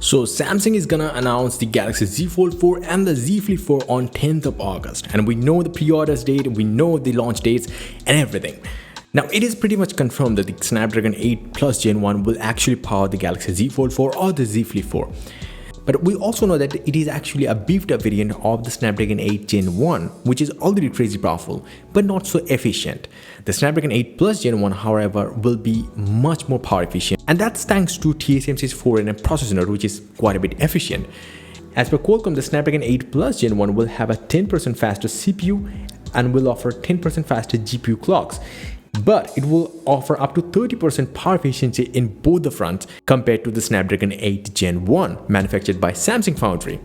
So Samsung is gonna announce the Galaxy Z Fold 4 and the Z Flip 4 on 10th of August, and we know the pre-orders date, we know the launch dates and everything. Now it is pretty much confirmed that the Snapdragon 8 Plus Gen 1 will actually power the Galaxy Z Fold 4 or the Z Flip 4. But we also know that it is actually a beefed up variant of the Snapdragon 8 Gen 1, which is already crazy powerful, but not so efficient. The Snapdragon 8 Plus Gen 1, however, will be much more power efficient, and that's thanks to TSMC's 4nm processor node, which is quite a bit efficient. As per Qualcomm, the Snapdragon 8 Plus Gen 1 will have a 10% faster CPU and will offer 10% faster GPU clocks. But it will offer up to 30% power efficiency in both the fronts compared to the Snapdragon 8 Gen 1 manufactured by Samsung Foundry.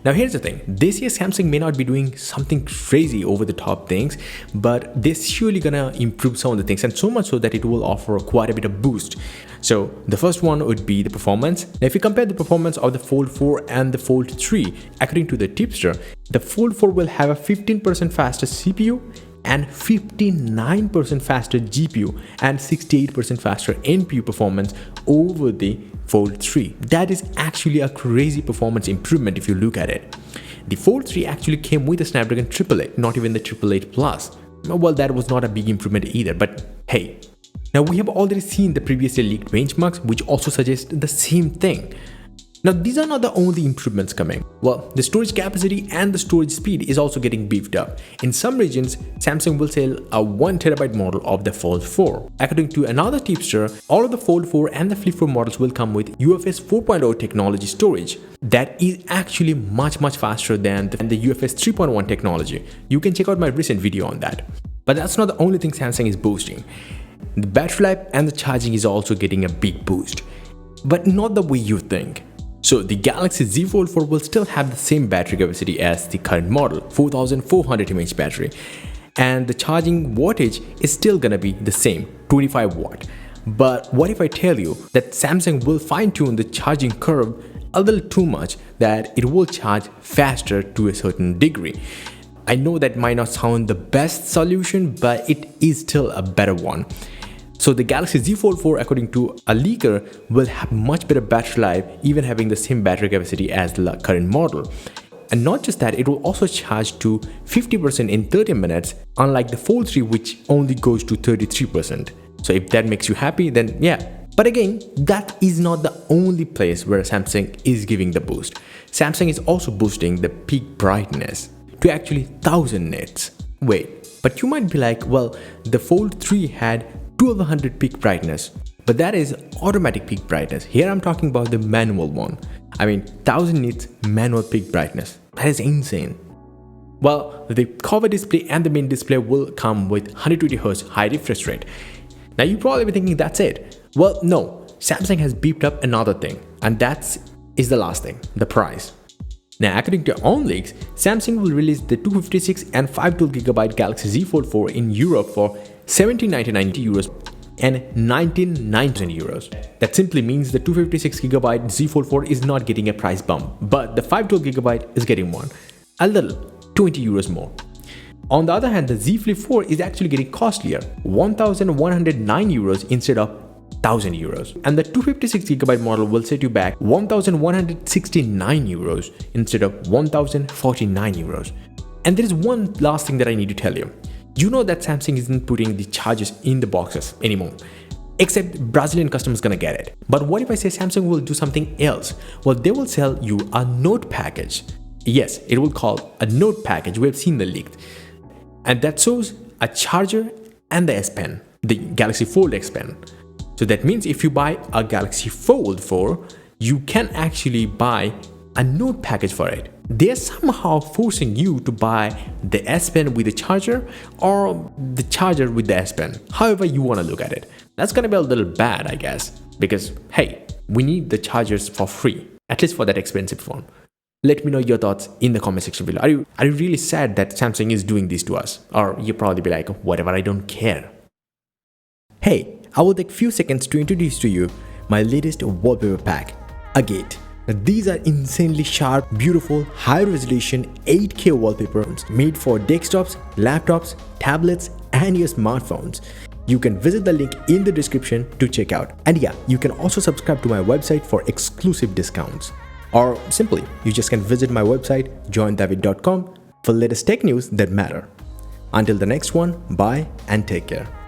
Now here's the thing, this year Samsung may not be doing something crazy over the top things, but they're surely gonna improve some of the things, and so much so that it will offer quite a bit of boost. So the first one would be the performance. Now if you compare the performance of the Fold 4 and the Fold 3, according to the tipster, the Fold 4 will have a 15% faster CPU and 59% faster GPU and 68% faster NPU performance over the Fold 3. That is actually a crazy performance improvement if you look at it. The Fold 3 actually came with a Snapdragon 888, not even the 888 Plus. Well, that was not a big improvement either, but hey. Now we have already seen the previously leaked benchmarks which also suggest the same thing. Now these are not the only improvements coming. Well, the storage capacity and the storage speed is also getting beefed up. In some regions, Samsung will sell a 1TB model of the Fold 4. According to another tipster, all of the Fold 4 and the Flip 4 models will come with UFS 4.0 technology storage. That is actually much faster than the UFS 3.1 technology. You can check out my recent video on that. But that's not the only thing Samsung is boosting. The battery life and the charging is also getting a big boost, but not the way you think. So the Galaxy Z Fold 4 will still have the same battery capacity as the current model, 4400 mAh battery, and the charging wattage is still gonna be the same, 25 watt. But what if I tell you that Samsung will fine-tune the charging curve a little too much, that it will charge faster to a certain degree? I know that might not sound the best solution, but it is still a better one. So the Galaxy Z Fold 4, according to a leaker, will have much better battery life, even having the same battery capacity as the current model. And not just that, it will also charge to 50% in 30 minutes, unlike the Fold 3 which only goes to 33%. So if that makes you happy, then yeah. But again, that is not the only place where Samsung is giving the boost. Samsung is also boosting the peak brightness to actually 1000 nits. Wait, but you might be like, well, the Fold 3 had 1200 peak brightness, but that is automatic peak brightness. Here I'm talking about the manual one. I mean 1000 nits manual peak brightness. That is insane. Well, the cover display and the main display will come with 120Hz high refresh rate. Now you probably be thinking that's it. Well, no, Samsung has beefed up another thing, and that is the last thing, the price. Now according to own leaks, Samsung will release the 256 and 512GB Galaxy Z Fold 4 in Europe for 1799 euros and 1999 euros. That simply means the 256GB Z Fold 4 is not getting a price bump, but the 512GB is getting one, a little, 20 euros more. On the other hand, the Z Flip 4 is actually getting costlier, 1109 euros instead of 1000 euros, and the 256GB model will set you back 1169 euros instead of 1049 euros. And there is one last thing that I need to tell you. You know that Samsung isn't putting the chargers in the boxes anymore, except Brazilian customers gonna get it. But what if I say Samsung will do something else? Well, they will sell you a Note package. Yes, it will call a Note package. We have seen the leaked, and that shows a charger and the S Pen, the Galaxy Fold X Pen. So that means if you buy a Galaxy Fold 4, you can actually buy a Note package for it. They're somehow forcing you to buy the S Pen with the charger or the charger with the S Pen, however you want to look at it. That's gonna be a little bad, I guess, because hey, we need the chargers for free, at least for that expensive phone. Let me know your thoughts in the comment section below. Are you really sad that Samsung is doing this to us? Or you probably be like, whatever, I don't care. Hey, I will take few seconds to introduce to you my latest wallpaper pack, Agate. Now, these are insanely sharp, beautiful, high-resolution 8K wallpapers made for desktops, laptops, tablets, and your smartphones. You can visit the link in the description to check out. And yeah, you can also subscribe to my website for exclusive discounts. Or simply, you just can visit my website joindavid.com for latest tech news that matter. Until the next one, bye and take care.